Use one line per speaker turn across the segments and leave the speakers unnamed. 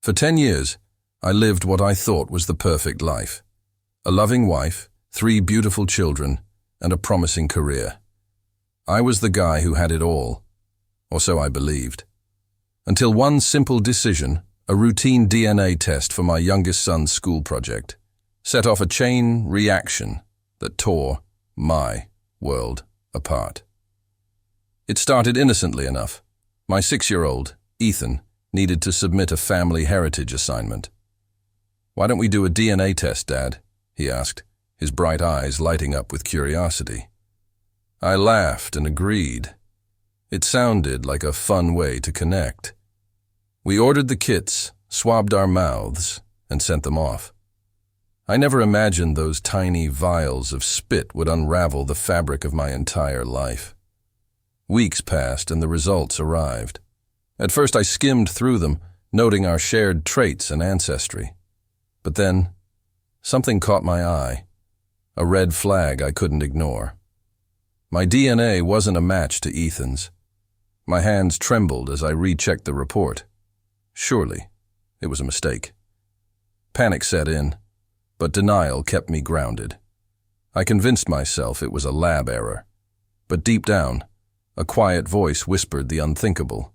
For 10 years, I lived what I thought was the perfect life. A loving wife, 3 beautiful children, and a promising career. I was the guy who had it all, or so I believed. Until one simple decision, a routine DNA test for my youngest son's school project, set off a chain reaction that tore my world apart. It started innocently enough. My 6-year-old, Ethan, needed to submit a family heritage assignment. "Why don't we do a DNA test, Dad?" he asked, his bright eyes lighting up with curiosity. I laughed and agreed. It sounded like a fun way to connect. We ordered the kits, swabbed our mouths, and sent them off. I never imagined those tiny vials of spit would unravel the fabric of my entire life. Weeks passed and the results arrived. At first I skimmed through them, noting our shared traits and ancestry. But then, something caught my eye, a red flag I couldn't ignore. My DNA wasn't a match to Ethan's. My hands trembled as I rechecked the report. Surely, it was a mistake. Panic set in, but denial kept me grounded. I convinced myself it was a lab error, but deep down, a quiet voice whispered the unthinkable.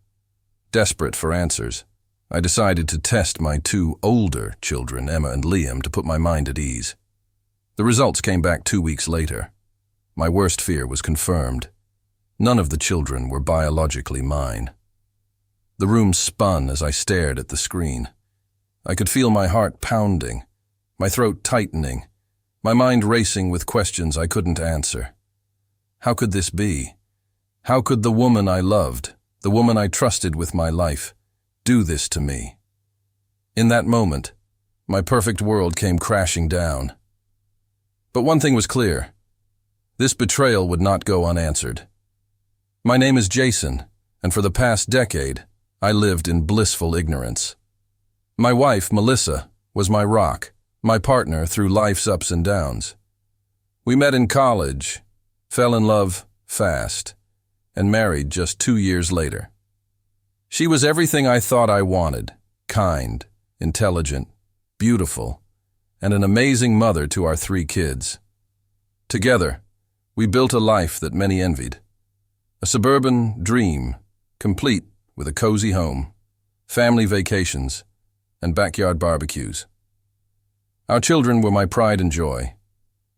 Desperate for answers, I decided to test my 2 older children, Emma and Liam, to put my mind at ease. The results came back 2 weeks later. My worst fear was confirmed. None of the children were biologically mine. The room spun as I stared at the screen. I could feel my heart pounding, my throat tightening, my mind racing with questions I couldn't answer. How could this be? How could the woman I loved, the woman I trusted with my life, do this to me? In that moment, my perfect world came crashing down. But one thing was clear. This betrayal would not go unanswered. My name is Jason, and for the past decade, I lived in blissful ignorance. My wife, Melissa, was my rock, my partner through life's ups and downs. We met in college, fell in love fast, and married just 2 years later. She was everything I thought I wanted: kind, intelligent, beautiful, and an amazing mother to our 3 kids. Together, we built a life that many envied. A suburban dream, complete with a cozy home, family vacations, and backyard barbecues. Our children were my pride and joy.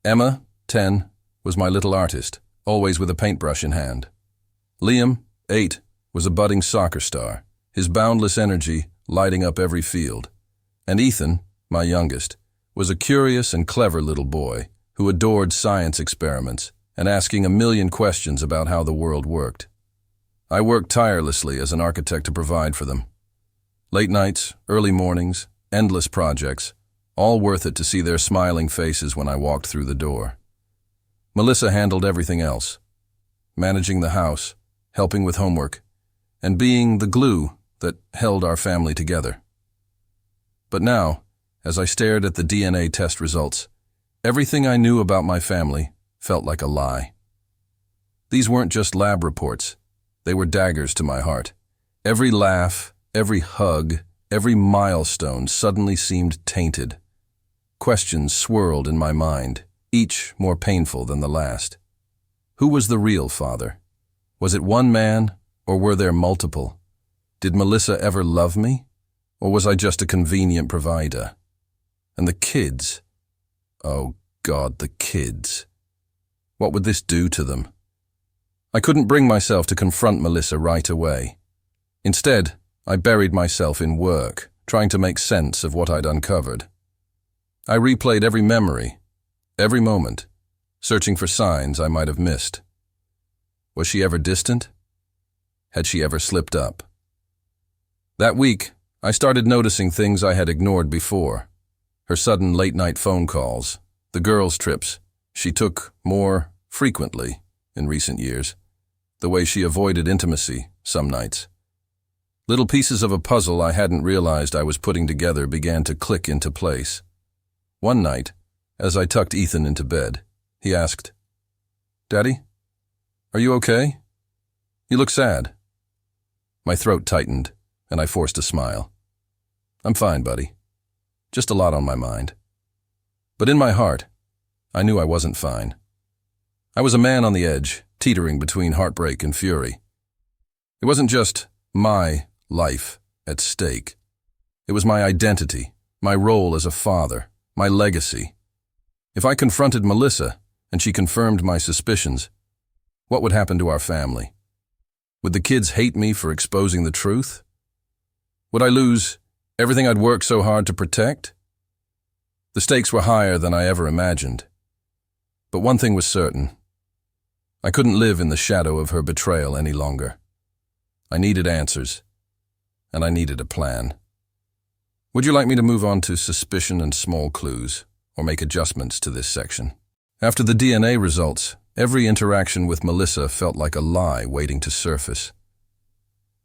Emma, 10, was my little artist, always with a paintbrush in hand. Liam, 8, was a budding soccer star, his boundless energy lighting up every field. And Ethan, my youngest, was a curious and clever little boy who adored science experiments and asking a million questions about how the world worked. I worked tirelessly as an architect to provide for them. Late nights, early mornings, endless projects, all worth it to see their smiling faces when I walked through the door. Melissa handled everything else, managing the house, helping with homework, and being the glue that held our family together. But now, as I stared at the DNA test results, everything I knew about my family felt like a lie. These weren't just lab reports. They were daggers to my heart. Every laugh, every hug, every milestone suddenly seemed tainted. Questions swirled in my mind, each more painful than the last. Who was the real father? Was it one man, or were there multiple? Did Melissa ever love me, or was I just a convenient provider? And the kids? Oh God, the kids. What would this do to them? I couldn't bring myself to confront Melissa right away. Instead, I buried myself in work, trying to make sense of what I'd uncovered. I replayed every memory, every moment, searching for signs I might have missed. Was she ever distant? Had she ever slipped up? That week, I started noticing things I had ignored before. Her sudden late-night phone calls, the girls' trips she took more frequently in recent years, the way she avoided intimacy some nights. Little pieces of a puzzle I hadn't realized I was putting together began to click into place. One night, as I tucked Ethan into bed, he asked, "Daddy, are you okay? You look sad." My throat tightened, and I forced a smile. I'm fine, buddy. Just a lot on my mind. But in my heart, I knew I wasn't fine. I was a man on the edge, teetering between heartbreak and fury. It wasn't just my life at stake. It was my identity, my role as a father, my legacy. If I confronted Melissa and she confirmed my suspicions, what would happen to our family? Would the kids hate me for exposing the truth? Would I lose everything I'd worked so hard to protect? The stakes were higher than I ever imagined. But one thing was certain. I couldn't live in the shadow of her betrayal any longer. I needed answers, and I needed a plan. Would you like me to move on to suspicion and small clues, or make adjustments to this section? After the DNA results, every interaction with Melissa felt like a lie waiting to surface.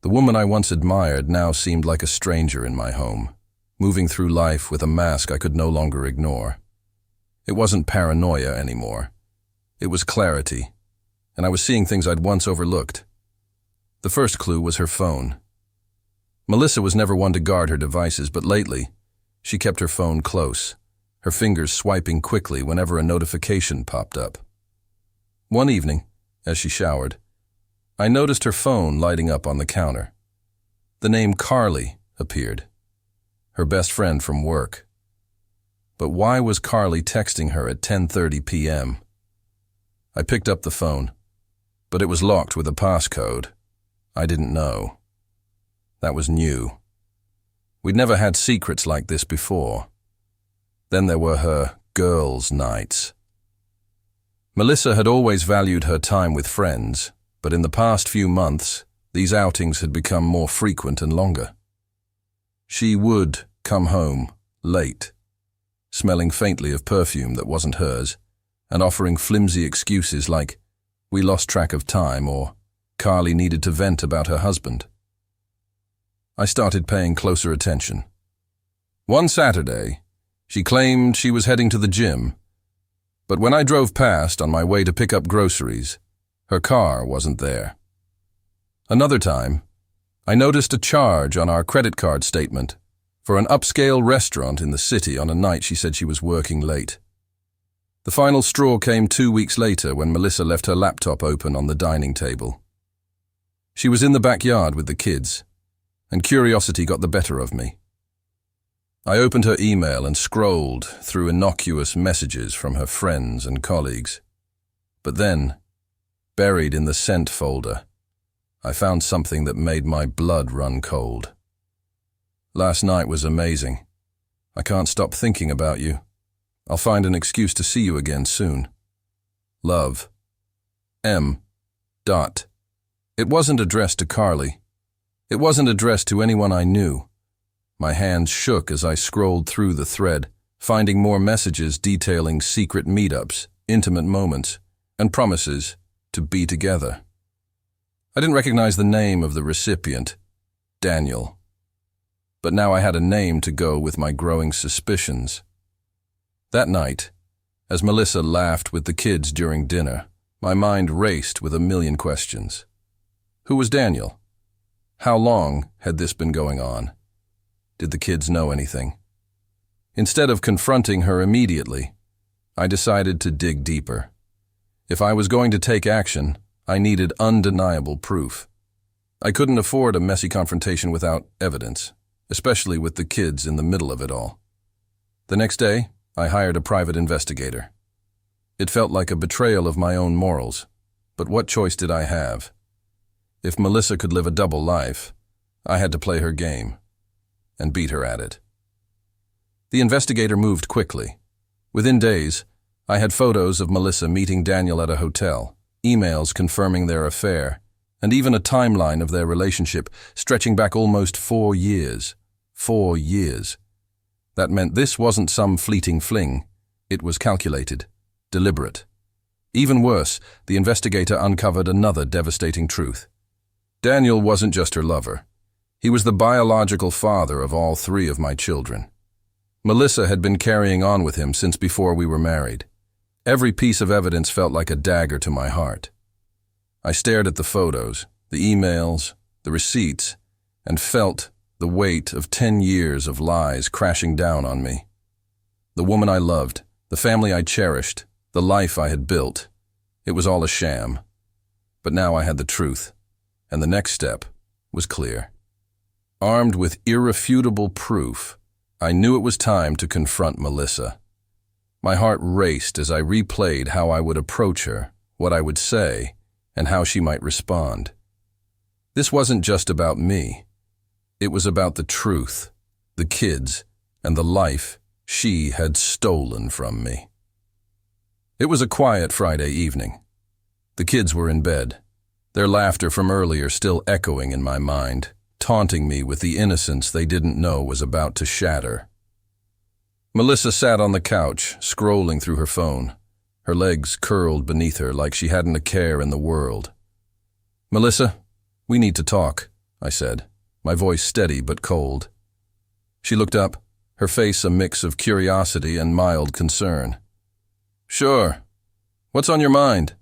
The woman I once admired now seemed like a stranger in my home, moving through life with a mask I could no longer ignore. It wasn't paranoia anymore. It was clarity, and I was seeing things I'd once overlooked. The first clue was her phone. Melissa was never one to guard her devices, but lately, she kept her phone close, her fingers swiping quickly whenever a notification popped up. One evening, as she showered, I noticed her phone lighting up on the counter. The name Carly appeared, her best friend from work. But why was Carly texting her at 10:30 p.m.? I picked up the phone, but it was locked with a passcode. I didn't know. That was new. We'd never had secrets like this before. Then there were her girls' nights. Melissa had always valued her time with friends, but in the past few months, these outings had become more frequent and longer. She would come home late, smelling faintly of perfume that wasn't hers, and offering flimsy excuses like, "We lost track of time," or "Carly needed to vent about her husband." I started paying closer attention. One Saturday, she claimed she was heading to the gym, but when I drove past on my way to pick up groceries, her car wasn't there. Another time, I noticed a charge on our credit card statement for an upscale restaurant in the city on a night she said she was working late. The final straw came 2 weeks later when Melissa left her laptop open on the dining table. She was in the backyard with the kids, and curiosity got the better of me. I opened her email and scrolled through innocuous messages from her friends and colleagues. But then, buried in the sent folder, I found something that made my blood run cold. "Last night was amazing. I can't stop thinking about you. I'll find an excuse to see you again soon. Love. M. Dot." It wasn't addressed to Carly. It wasn't addressed to anyone I knew. My hands shook as I scrolled through the thread, finding more messages detailing secret meetups, intimate moments, and promises to be together. I didn't recognize the name of the recipient, Daniel. But now I had a name to go with my growing suspicions. That night, as Melissa laughed with the kids during dinner, my mind raced with a million questions. Who was Daniel? How long had this been going on? Did the kids know anything? Instead of confronting her immediately, I decided to dig deeper. If I was going to take action, I needed undeniable proof. I couldn't afford a messy confrontation without evidence, especially with the kids in the middle of it all. The next day, I hired a private investigator. It felt like a betrayal of my own morals, but what choice did I have? If Melissa could live a double life, I had to play her game and beat her at it. The investigator moved quickly. Within days, I had photos of Melissa meeting Daniel at a hotel, emails confirming their affair, and even a timeline of their relationship stretching back almost 4 years. 4 years. That meant this wasn't some fleeting fling. It was calculated, deliberate. Even worse, the investigator uncovered another devastating truth. Daniel wasn't just her lover. He was the biological father of all 3 of my children. Melissa had been carrying on with him since before we were married. Every piece of evidence felt like a dagger to my heart. I stared at the photos, the emails, the receipts, and felt the weight of 10 years of lies crashing down on me. The woman I loved, the family I cherished, the life I had built, it was all a sham. But now I had the truth, and the next step was clear. Armed with irrefutable proof, I knew it was time to confront Melissa. My heart raced as I replayed how I would approach her, what I would say, and how she might respond. This wasn't just about me. It was about the truth, the kids, and the life she had stolen from me. It was a quiet Friday evening. The kids were in bed, their laughter from earlier still echoing in my mind, taunting me with the innocence they didn't know was about to shatter. Melissa sat on the couch, scrolling through her phone, her legs curled beneath her like she hadn't a care in the world. "Melissa, we need to talk," I said, my voice steady but cold. She looked up, her face a mix of curiosity and mild concern. "Sure. What's on your mind?"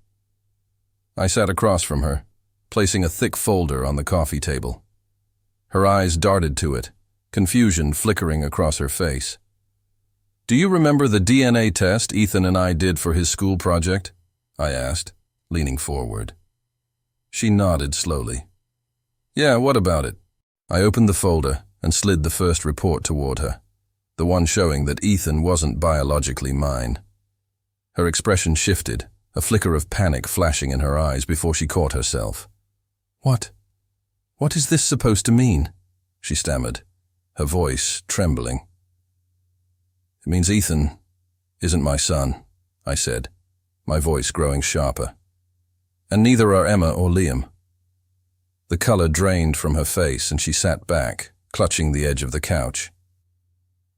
I sat across from her, placing a thick folder on the coffee table. Her eyes darted to it, confusion flickering across her face. "Do you remember the DNA test Ethan and I did for his school project?" I asked, leaning forward. She nodded slowly. "Yeah, what about it?" I opened the folder and slid the first report toward her, the one showing that Ethan wasn't biologically mine. Her expression shifted, a flicker of panic flashing in her eyes before she caught herself. What is this supposed to mean?" she stammered, her voice trembling. "It means Ethan isn't my son," I said, my voice growing sharper. "And neither are Emma or Liam." The color drained from her face and she sat back, clutching the edge of the couch.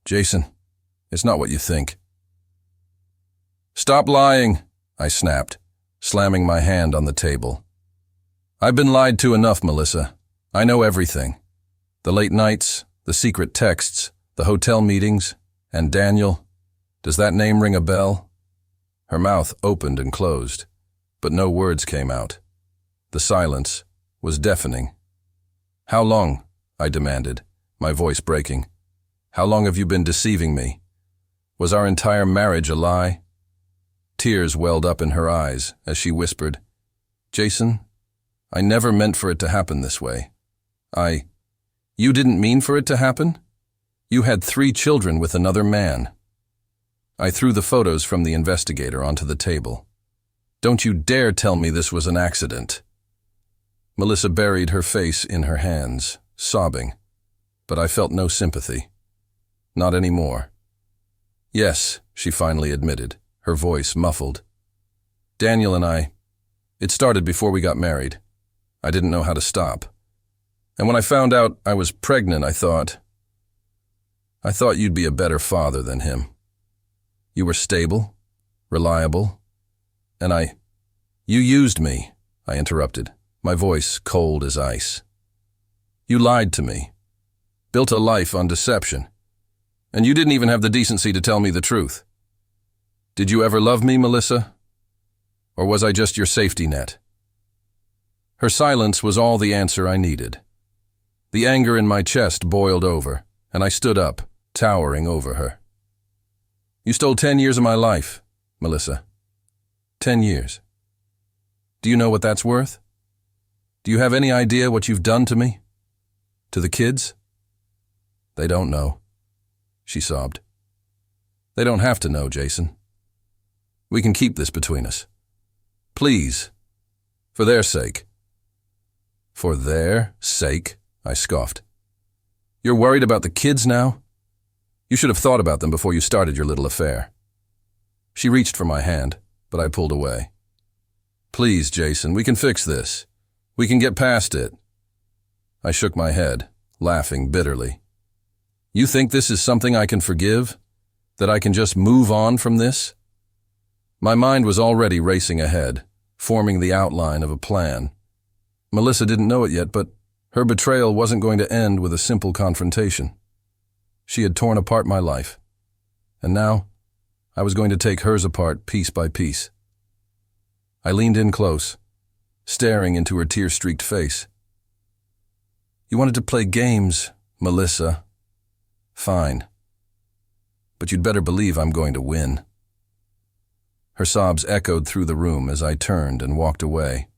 "Jason, it's not what you think." "Stop lying," I snapped, slamming my hand on the table. "I've been lied to enough, Melissa. I know everything. The late nights, the secret texts, the hotel meetings, and Daniel. Does that name ring a bell?" Her mouth opened and closed, but no words came out. The silence was deafening. "How long?" I demanded, my voice breaking. "How long have you been deceiving me? Was our entire marriage a lie?" Tears welled up in her eyes as she whispered, "Jason, I never meant for it to happen this way. You didn't mean for it to happen? You had 3 children with another man." I threw the photos from the investigator onto the table. "Don't you dare tell me this was an accident." Melissa buried her face in her hands, sobbing, but I felt no sympathy. Not anymore. "Yes," she finally admitted, her voice muffled. "Daniel and it started before we got married. I didn't know how to stop. And when I found out I was pregnant, I thought you'd be a better father than him. You were stable, reliable, and you used me," I interrupted, my voice cold as ice. "You lied to me, built a life on deception, and you didn't even have the decency to tell me the truth. Did you ever love me, Melissa? Or was I just your safety net?" Her silence was all the answer I needed. The anger in my chest boiled over, and I stood up, towering over her. "You stole 10 years of my life, Melissa. 10 years. Do you know what that's worth? Do you have any idea what you've done to me? To the kids? They don't know," she sobbed. "They don't have to know, Jason. We can keep this between us. Please, for their sake." "For their sake?" I scoffed. "You're worried about the kids now? You should have thought about them before you started your little affair." She reached for my hand, but I pulled away. "Please, Jason, we can fix this. We can get past it." I shook my head, laughing bitterly. "You think this is something I can forgive? That I can just move on from this?" My mind was already racing ahead, forming the outline of a plan. Melissa didn't know it yet, but her betrayal wasn't going to end with a simple confrontation. She had torn apart my life, and now I was going to take hers apart piece by piece. I leaned in close, staring into her tear-streaked face. "You wanted to play games Melissa. Fine. But you'd better believe I'm going to win. Her sobs echoed through the room as I turned and walked away,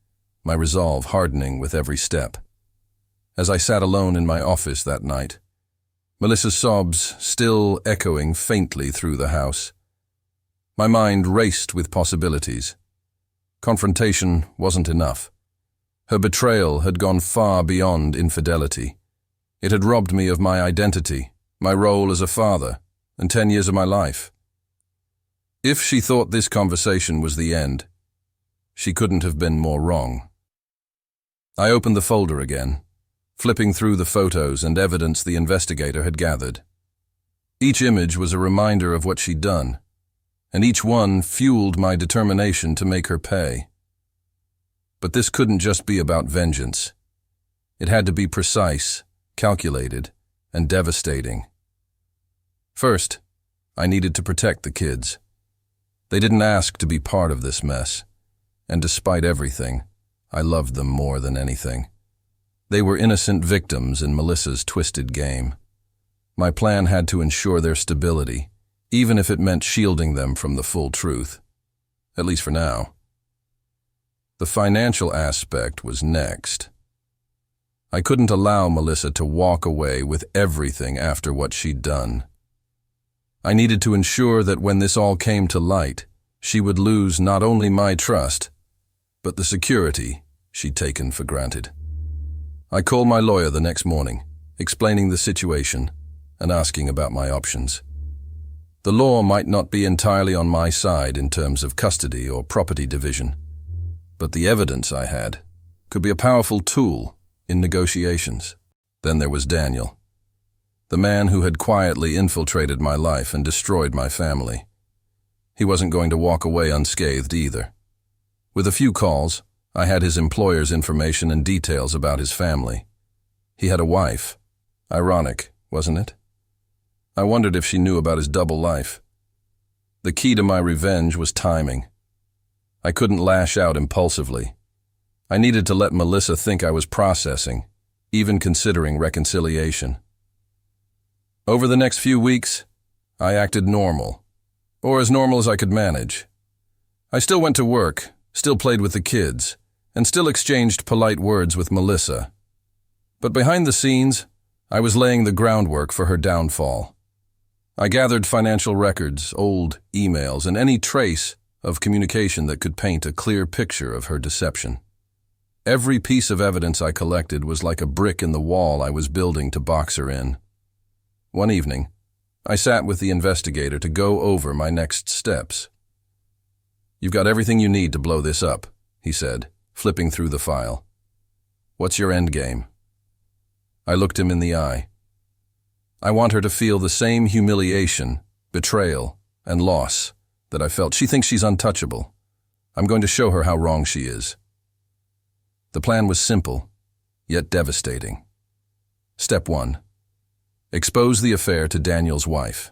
my resolve hardening with every step. As I sat alone in my office that night, Melissa's sobs still echoing faintly through the house, my mind raced with possibilities. Confrontation wasn't enough. Her betrayal had gone far beyond infidelity. It had robbed me of my identity, my role as a father, and 10 years of my life. If she thought this conversation was the end, she couldn't have been more wrong. I opened the folder again, flipping through the photos and evidence the investigator had gathered. Each image was a reminder of what she'd done, and each one fueled my determination to make her pay. But this couldn't just be about vengeance. It had to be precise, calculated, and devastating. First, I needed to protect the kids. They didn't ask to be part of this mess, and despite everything, I loved them more than anything. They were innocent victims in Melissa's twisted game. My plan had to ensure their stability, even if it meant shielding them from the full truth, at least for now. The financial aspect was next. I couldn't allow Melissa to walk away with everything after what she'd done. I needed to ensure that when this all came to light, she would lose not only my trust, but the security she'd taken for granted. I called my lawyer the next morning, explaining the situation and asking about my options. The law might not be entirely on my side in terms of custody or property division, but the evidence I had could be a powerful tool in negotiations. Then there was Daniel, the man who had quietly infiltrated my life and destroyed my family. He wasn't going to walk away unscathed either. With a few calls, I had his employer's information and details about his family. He had a wife. Ironic, wasn't it? I wondered if she knew about his double life. The key to my revenge was timing. I couldn't lash out impulsively. I needed to let Melissa think I was processing, even considering reconciliation. Over the next few weeks, I acted normal, or as normal as I could manage. I still went to work, still played with the kids, and still exchanged polite words with Melissa. But behind the scenes, I was laying the groundwork for her downfall. I gathered financial records, old emails, and any trace of communication that could paint a clear picture of her deception. Every piece of evidence I collected was like a brick in the wall I was building to box her in. One evening, I sat with the investigator to go over my next steps. "You've got everything you need to blow this up," he said, flipping through the file. "What's your end game?" I looked him in the eye. "I want her to feel the same humiliation, betrayal, and loss that I felt. She thinks she's untouchable. I'm going to show her how wrong she is." The plan was simple, yet devastating. Step 1. Expose the affair to Daniel's wife.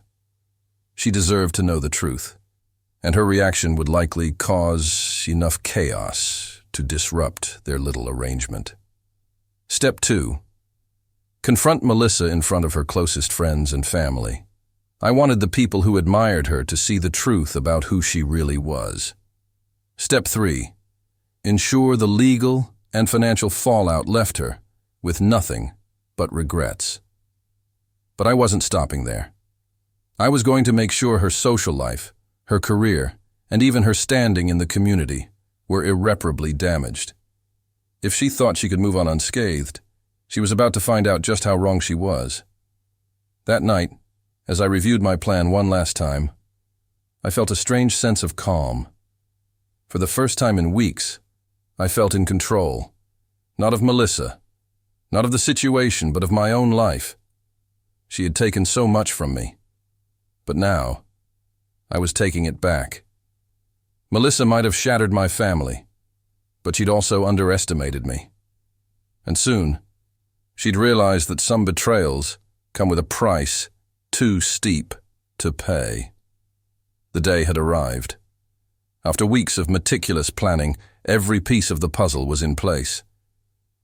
She deserved to know the truth, and her reaction would likely cause enough chaos to disrupt their little arrangement. Step 2. Confront Melissa in front of her closest friends and family. I wanted the people who admired her to see the truth about who she really was. Step 3. Ensure the legal and financial fallout left her with nothing but regrets. But I wasn't stopping there. I was going to make sure her social life, her career, and even her standing in the community were irreparably damaged. If she thought she could move on unscathed, she was about to find out just how wrong she was. That night, as I reviewed my plan one last time, I felt a strange sense of calm. For the first time in weeks, I felt in control, not of Melissa, not of the situation, but of my own life. She had taken so much from me, but now I was taking it back. Melissa might have shattered my family, but she'd also underestimated me. And soon, she'd realized that some betrayals come with a price too steep to pay. The day had arrived. After weeks of meticulous planning, every piece of the puzzle was in place.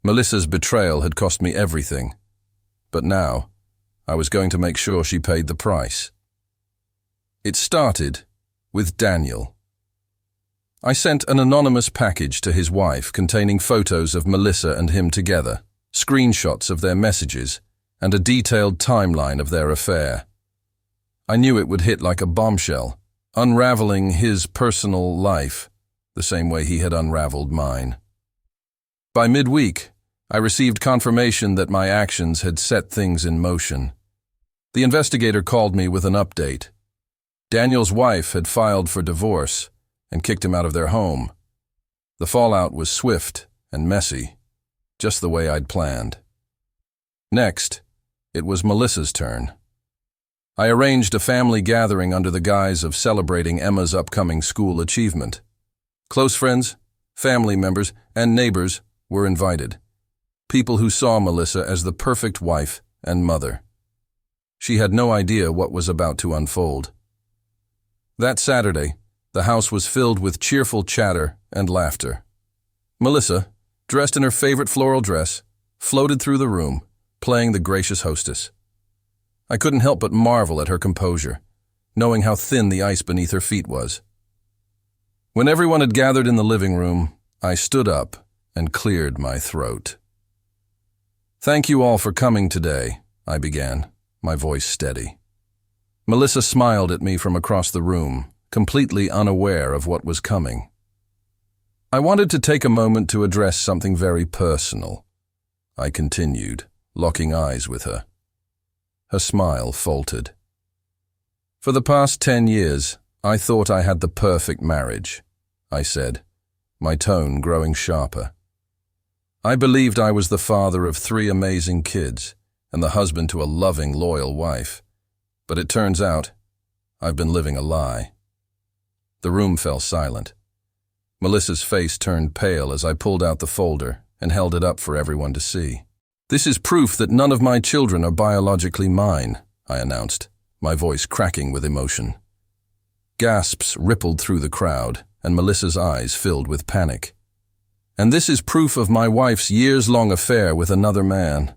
Melissa's betrayal had cost me everything, but now I was going to make sure she paid the price. It started with Daniel. I sent an anonymous package to his wife containing photos of Melissa and him together, screenshots of their messages, and a detailed timeline of their affair. I knew it would hit like a bombshell, unraveling his personal life the same way he had unraveled mine. By midweek, I received confirmation that my actions had set things in motion. The investigator called me with an update. Daniel's wife had filed for divorce and kicked him out of their home. The fallout was swift and messy, just the way I'd planned. Next, it was Melissa's turn. I arranged a family gathering under the guise of celebrating Emma's upcoming school achievement. Close friends, family members, and neighbors were invited. People who saw Melissa as the perfect wife and mother. She had no idea what was about to unfold. That Saturday, the house was filled with cheerful chatter and laughter. Melissa, dressed in her favorite floral dress, floated through the room, playing the gracious hostess. I couldn't help but marvel at her composure, knowing how thin the ice beneath her feet was. When everyone had gathered in the living room, I stood up and cleared my throat. "Thank you all for coming today," I began, my voice steady. Melissa smiled at me from across the room, completely unaware of what was coming. "I wanted to take a moment to address something very personal," I continued, locking eyes with her. Her smile faltered. "For the past 10 years, I thought I had the perfect marriage," I said, my tone growing sharper. "I believed I was the father of 3 amazing kids and the husband to a loving, loyal wife. But it turns out, I've been living a lie." The room fell silent. Melissa's face turned pale as I pulled out the folder and held it up for everyone to see. "This is proof that none of my children are biologically mine," I announced, my voice cracking with emotion. Gasps rippled through the crowd, and Melissa's eyes filled with panic. "And this is proof of my wife's years-long affair with another man."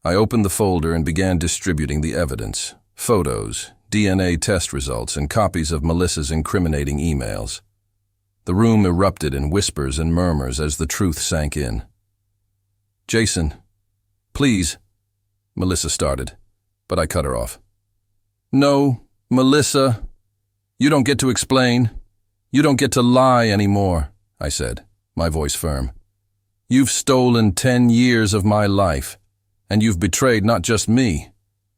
I opened the folder and began distributing the evidence, photos, DNA test results, and copies of Melissa's incriminating emails. The room erupted in whispers and murmurs as the truth sank in. "Jason, please," Melissa started, but I cut her off. "No, Melissa, you don't get to explain. You don't get to lie anymore," I said, my voice firm. "You've stolen 10 years of my life, and you've betrayed not just me,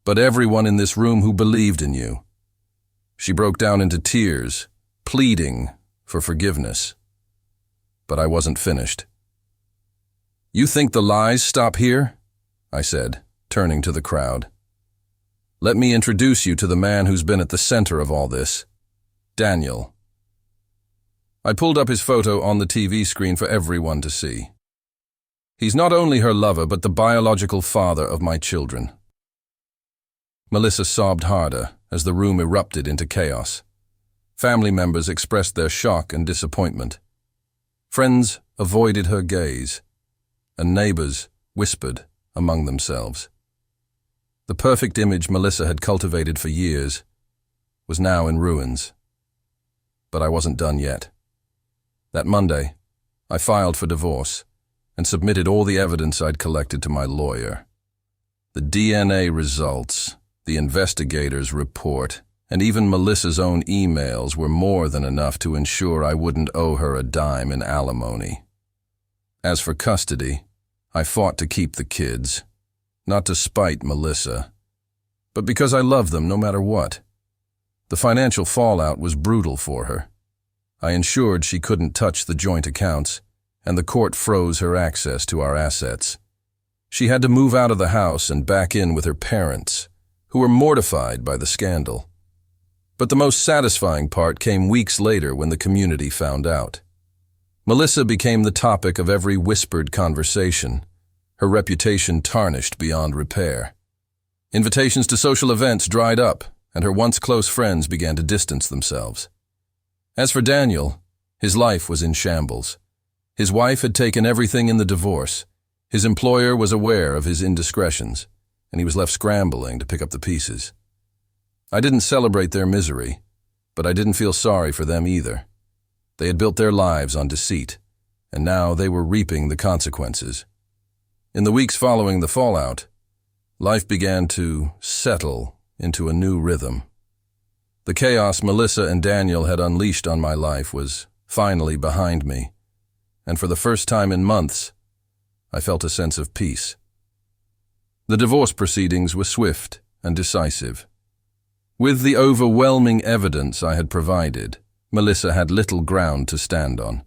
but everyone in this room who believed in you." She broke down into tears, pleading for forgiveness. But I wasn't finished. "You think the lies stop here?" I said, turning to the crowd. "Let me introduce you to the man who's been at the center of all this, Daniel." I pulled up his photo on the TV screen for everyone to see. He's not only her lover, but the biological father of my children. Melissa sobbed harder as the room erupted into chaos. Family members expressed their shock and disappointment. Friends avoided her gaze, and neighbors whispered among themselves. The perfect image Melissa had cultivated for years was now in ruins. But I wasn't done yet. That Monday, I filed for divorce and submitted all the evidence I'd collected to my lawyer. The DNA results, the investigator's report, and even Melissa's own emails were more than enough to ensure I wouldn't owe her a dime in alimony. As for custody, I fought to keep the kids, not to spite Melissa, but because I loved them no matter what. The financial fallout was brutal for her. I ensured she couldn't touch the joint accounts, and the court froze her access to our assets. She had to move out of the house and back in with her parents, who were mortified by the scandal. But the most satisfying part came weeks later when the community found out. Melissa became the topic of every whispered conversation, her reputation tarnished beyond repair. Invitations to social events dried up, and her once close friends began to distance themselves. As for Daniel, his life was in shambles. His wife had taken everything in the divorce. His employer was aware of his indiscretions, and he was left scrambling to pick up the pieces. I didn't celebrate their misery, but I didn't feel sorry for them either. They had built their lives on deceit, and now they were reaping the consequences. In the weeks following the fallout, life began to settle into a new rhythm. The chaos Melissa and Daniel had unleashed on my life was finally behind me, and for the first time in months, I felt a sense of peace. The divorce proceedings were swift and decisive. With the overwhelming evidence I had provided, Melissa had little ground to stand on.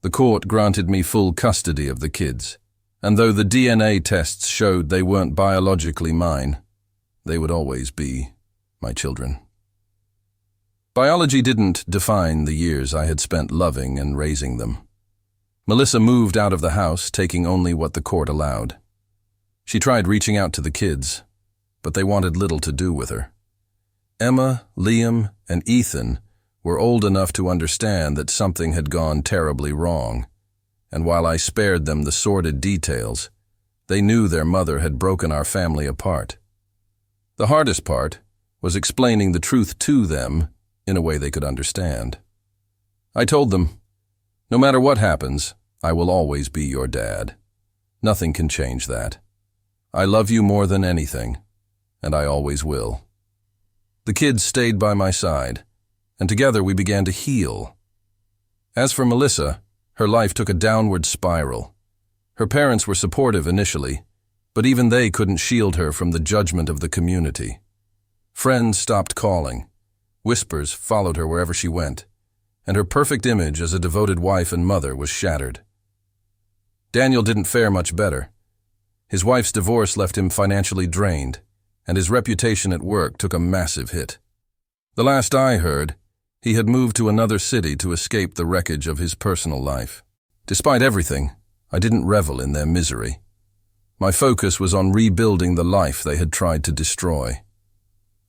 The court granted me full custody of the kids, and though the DNA tests showed they weren't biologically mine, they would always be my children. Biology didn't define the years I had spent loving and raising them. Melissa moved out of the house, taking only what the court allowed. She tried reaching out to the kids, but they wanted little to do with her. Emma, Liam, and Ethan were old enough to understand that something had gone terribly wrong, and while I spared them the sordid details, they knew their mother had broken our family apart. The hardest part was explaining the truth to them in a way they could understand. I told them, "No matter what happens, I will always be your dad. Nothing can change that. I love you more than anything, and I always will." The kids stayed by my side, and together we began to heal. As for Melissa, her life took a downward spiral. Her parents were supportive initially, but even they couldn't shield her from the judgment of the community. Friends stopped calling. Whispers followed her wherever she went, and her perfect image as a devoted wife and mother was shattered. Daniel didn't fare much better. His wife's divorce left him financially drained, and his reputation at work took a massive hit. The last I heard, he had moved to another city to escape the wreckage of his personal life. Despite everything, I didn't revel in their misery. My focus was on rebuilding the life they had tried to destroy.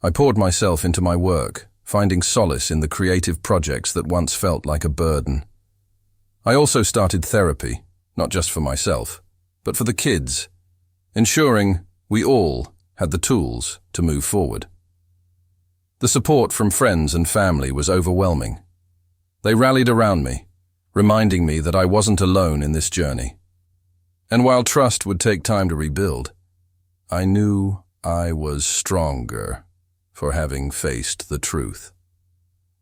I poured myself into my work, finding solace in the creative projects that once felt like a burden. I also started therapy, not just for myself, but for the kids, ensuring we all had the tools to move forward. The support from friends and family was overwhelming. They rallied around me, reminding me that I wasn't alone in this journey. And while trust would take time to rebuild, I knew I was stronger for having faced the truth.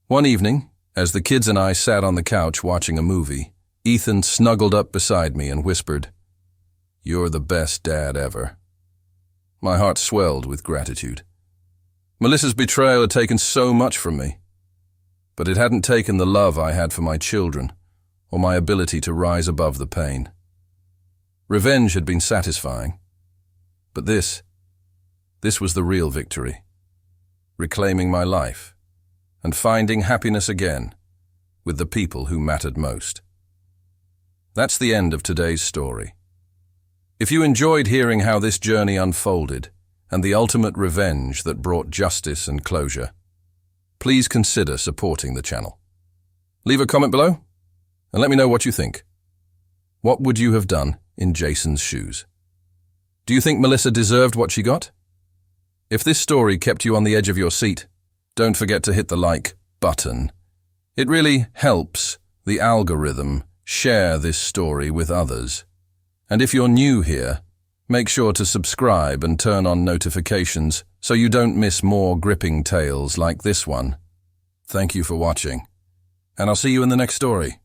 One evening, as the kids and I sat on the couch watching a movie, Ethan snuggled up beside me and whispered, "You're the best dad ever." My heart swelled with gratitude. Melissa's betrayal had taken so much from me, but it hadn't taken the love I had for my children or my ability to rise above the pain. Revenge had been satisfying, but this was the real victory. Reclaiming my life and finding happiness again with the people who mattered most. That's the end of today's story. If you enjoyed hearing how this journey unfolded and the ultimate revenge that brought justice and closure, please consider supporting the channel. Leave a comment below and let me know what you think. What would you have done in Jason's shoes? Do you think Melissa deserved what she got? If this story kept you on the edge of your seat, don't forget to hit the like button. It really helps the algorithm share this story with others. And if you're new here, make sure to subscribe and turn on notifications so you don't miss more gripping tales like this one. Thank you for watching, and I'll see you in the next story.